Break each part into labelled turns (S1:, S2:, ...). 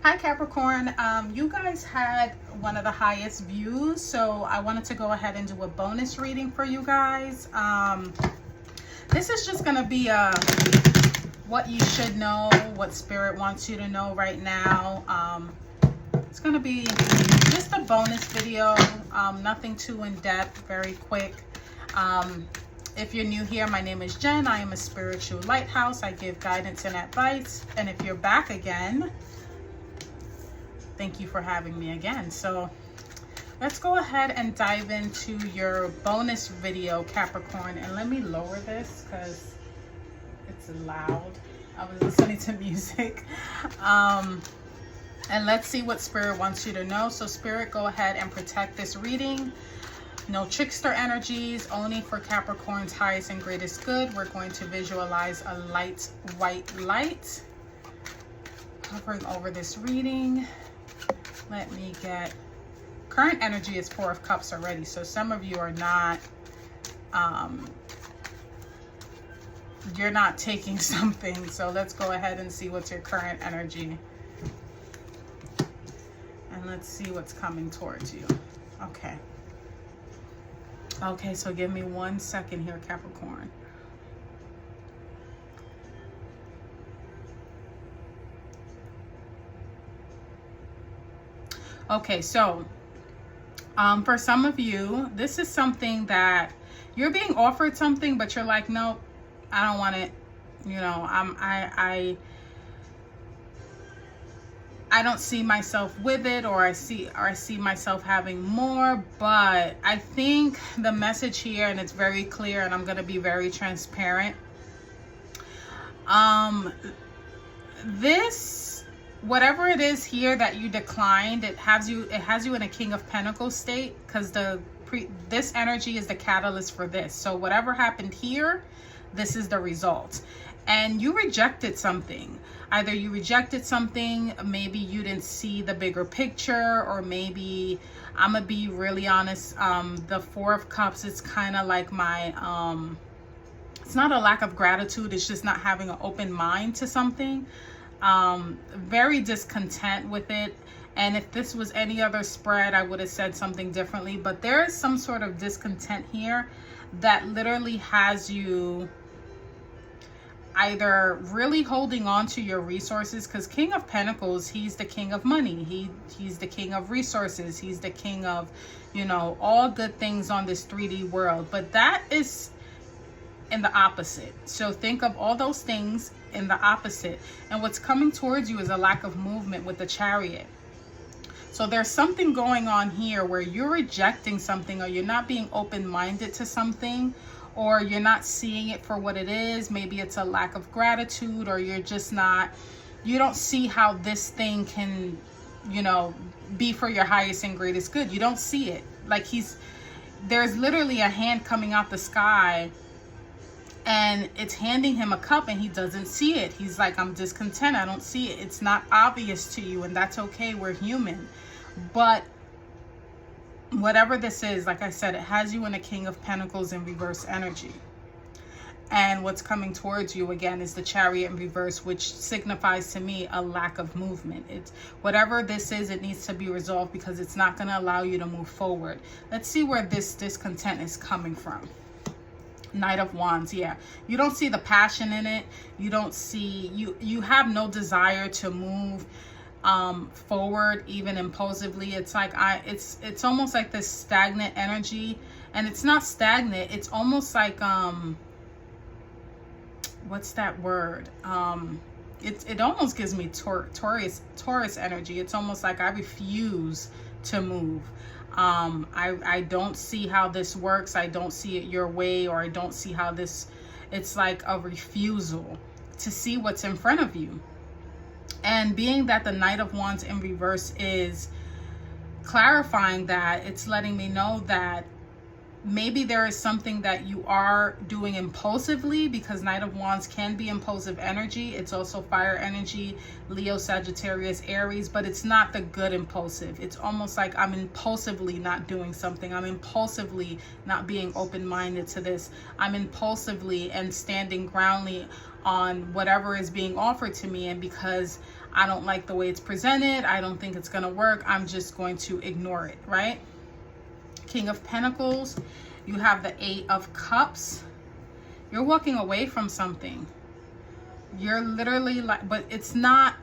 S1: Hi Capricorn, you guys had one of the highest views, so I wanted to go ahead and do a bonus reading for you guys. This is just going to be what you should know, what Spirit wants you to know right now. It's going to be just a bonus video, nothing too in-depth, very quick. If you're new here, my name is Jen. I am a spiritual lighthouse. I give guidance and advice. And if you're back again, thank you for having me again. So let's go ahead and dive into your bonus video, Capricorn. And let me lower this because it's loud. I was listening to music. And let's see what Spirit wants you to know. So Spirit, go ahead and protect this reading. No trickster energies, only for Capricorn's highest and greatest good. We're going to visualize a light white light hovering over this reading. Let me get, current energy is 4 of Cups already. So some of you are not, you're not taking something. So let's go ahead and see what's your current energy. And let's see what's coming towards you. Okay. Okay, so give me 1 second here, Capricorn. Okay, so for some of you, this is something that you're being offered something, but you're like, nope, I don't want it. You know, I don't see myself with it, or I see myself having more. But I think the message here, and it's very clear, and I'm going to be very transparent. This, whatever it is here that you declined, it has you in a King of Pentacles state, because this energy is the catalyst for this. So whatever happened here, this is the result. And you rejected something. Either you rejected something, maybe you didn't see the bigger picture, or maybe, I'm gonna be really honest, the 4 of Cups is kind of like my, it's not a lack of gratitude, it's just not having an open mind to something. Very discontent with it. And if this was any other spread, I would have said something differently. But there is some sort of discontent here that literally has you either really holding on to your resources, because King of Pentacles, he's the king of money. He's the king of resources. He's the king of, you know, all good things on this 3D world. But that is in the opposite. So think of all those things in the opposite. And what's coming towards you is a lack of movement with the Chariot. So there's something going on here where you're rejecting something, or you're not being open-minded to something, or you're not seeing it for what it is. Maybe it's a lack of gratitude, or you're just not, you don't see how this thing can, you know, be for your highest and greatest good. You don't see it. Like there's literally a hand coming out the sky, and it's handing him a cup, and he doesn't see it. He's like, I'm discontent. I don't see it. It's not obvious to you, and that's okay. We're human. But whatever this is, like I said, it has you in a King of Pentacles in reverse energy. And what's coming towards you again is the Chariot in reverse, which signifies to me a lack of movement. It's whatever this is, it needs to be resolved, because it's not going to allow you to move forward. Let's see where this discontent is coming from. Knight of Wands. Yeah, you don't see the passion in it. You don't see, you have no desire to move forward, even impulsively. It's like it's almost like this stagnant energy. And it's not stagnant, it's almost like what's that word, it almost gives me Taurus energy. It's almost like I refuse to move. I don't see how this works. I don't see it your way, or I don't see how this, it's like a refusal to see what's in front of you. And being that the Knight of Wands in reverse is clarifying that, it's letting me know that maybe there is something that you are doing impulsively, because Knight of Wands can be impulsive energy. It's also fire energy, Leo, Sagittarius, Aries, but it's not the good impulsive. It's almost like I'm impulsively not doing something. I'm impulsively not being open-minded to this. I'm impulsively and standing groundly on whatever is being offered to me. And because I don't like the way it's presented. I don't think it's going to work. I'm just going to ignore it, right? King of Pentacles. You have the 8 of Cups. You're walking away from something. You're literally like, but it's not,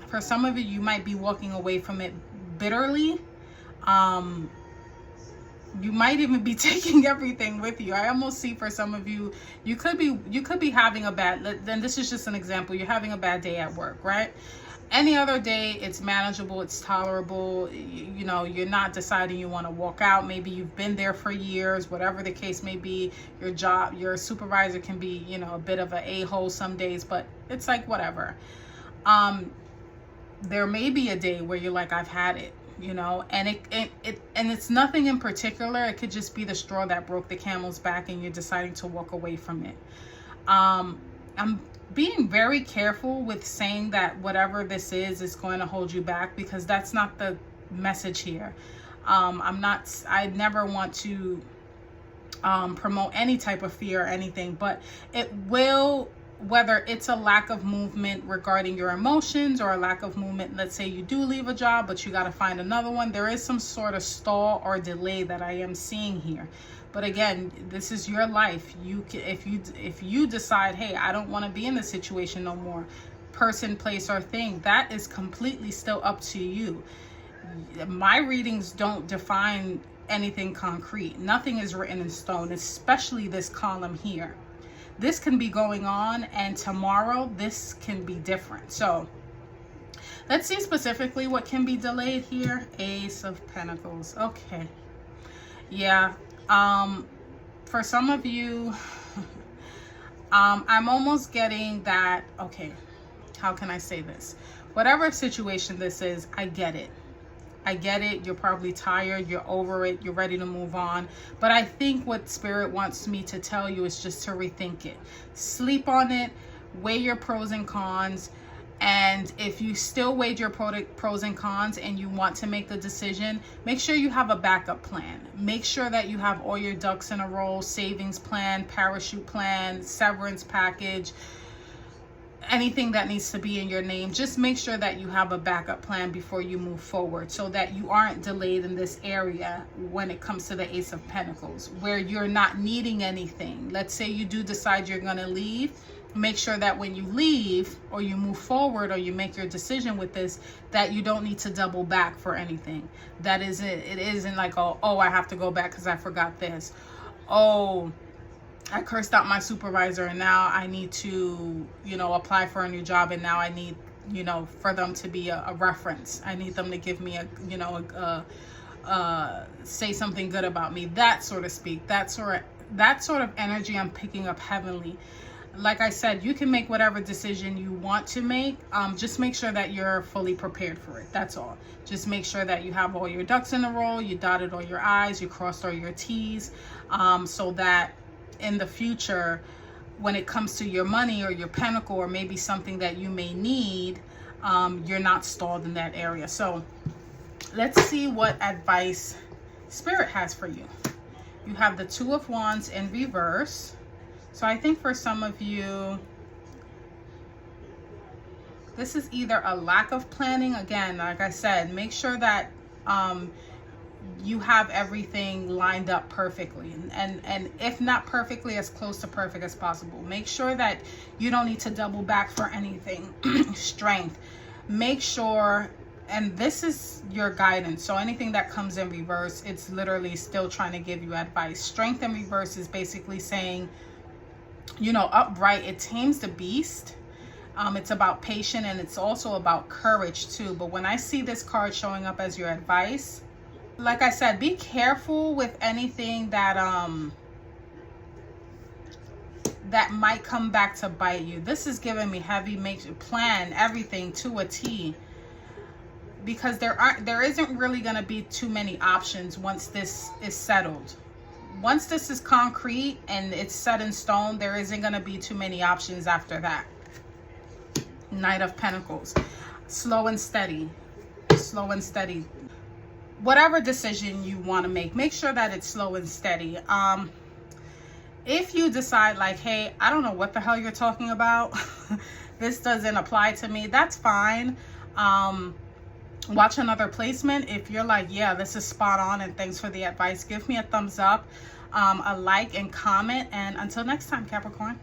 S1: for some of you, you might be walking away from it bitterly. You might even be taking everything with you. I almost see for some of you, you could be having a bad, then this is just an example. You're having a bad day at work, right? Any other day, it's manageable, it's tolerable. You know, you're not deciding you want to walk out. Maybe you've been there for years, whatever the case may be. Your job, your supervisor can be, you know, a bit of an a-hole some days, but it's like whatever. There may be a day where you're like, I've had it, you know, and it's nothing in particular. It could just be the straw that broke the camel's back and you're deciding to walk away from it. I'm being very careful with saying that whatever this is going to hold you back, because that's not the message here. I never want to promote any type of fear or anything, but it will, whether it's a lack of movement regarding your emotions or a lack of movement, let's say you do leave a job but you got to find another one, there is some sort of stall or delay that I am seeing here. But again, this is your life. You can, if you decide, hey, I don't want to be in this situation no more, person, place, or thing, that is completely still up to you. My readings don't define anything concrete. Nothing is written in stone, especially this column here. This can be going on, and tomorrow this can be different. So let's see specifically what can be delayed here. Ace of Pentacles. Okay. Yeah. For some of you, I'm almost getting that, okay, how can I say this? Whatever situation this is, I get it. I get it. You're probably tired. You're over it. You're ready to move on. But I think what Spirit wants me to tell you is just to rethink it. Sleep on it. Weigh your pros and cons. And if you still weighed your pros and cons and you want to make the decision, make sure you have a backup plan. Make sure that you have all your ducks in a row, savings plan, parachute plan, severance package, anything that needs to be in your name. Just make sure that you have a backup plan before you move forward, so that you aren't delayed in this area when it comes to the Ace of Pentacles, where you're not needing anything. Let's say you do decide you're going to leave. Make sure that when you leave or you move forward or you make your decision with this, that you don't need to double back for anything. That isn't, it isn't like, oh, I have to go back because I forgot this. Oh, I cursed out my supervisor and now I need to, you know, apply for a new job, and now I need, you know, for them to be a reference. I need them to give me a, you know, say something good about me, that sort of speak. That sort of energy I'm picking up heavily. Like I said, you can make whatever decision you want to make. Just make sure that you're fully prepared for it. That's all. Just make sure that you have all your ducks in a row, you dotted all your I's, you crossed all your T's, so that in the future, when it comes to your money or your pentacle or maybe something that you may need, you're not stalled in that area. So let's see what advice Spirit has for you. You have the Two of Wands in reverse. So I think for some of you, this is either a lack of planning. Again, like I said, make sure that you have everything lined up perfectly, and if not perfectly, as close to perfect as possible. Make sure that you don't need to double back for anything. Strength. Make sure, and this is your guidance, so anything that comes in reverse, it's literally still trying to give you advice. Strength in reverse is basically saying, you know, upright, it tames the beast. It's about patience, and it's also about courage too. But when I see this card showing up as your advice, like I said, be careful with anything that that might come back to bite you. This is giving me heavy, plan everything to a T, because there isn't really going to be too many options once this is settled. Once this is concrete and it's set in stone, there isn't going to be too many options after that. Knight of Pentacles. Slow and steady. Slow and steady. Whatever decision you want to make sure that it's slow and steady. If you decide like, hey, I don't know what the hell you're talking about, this doesn't apply to me, that's fine. Watch another placement. If you're like, yeah, this is spot on and thanks for the advice, give me a thumbs up, a like, and comment. And until next time, Capricorn.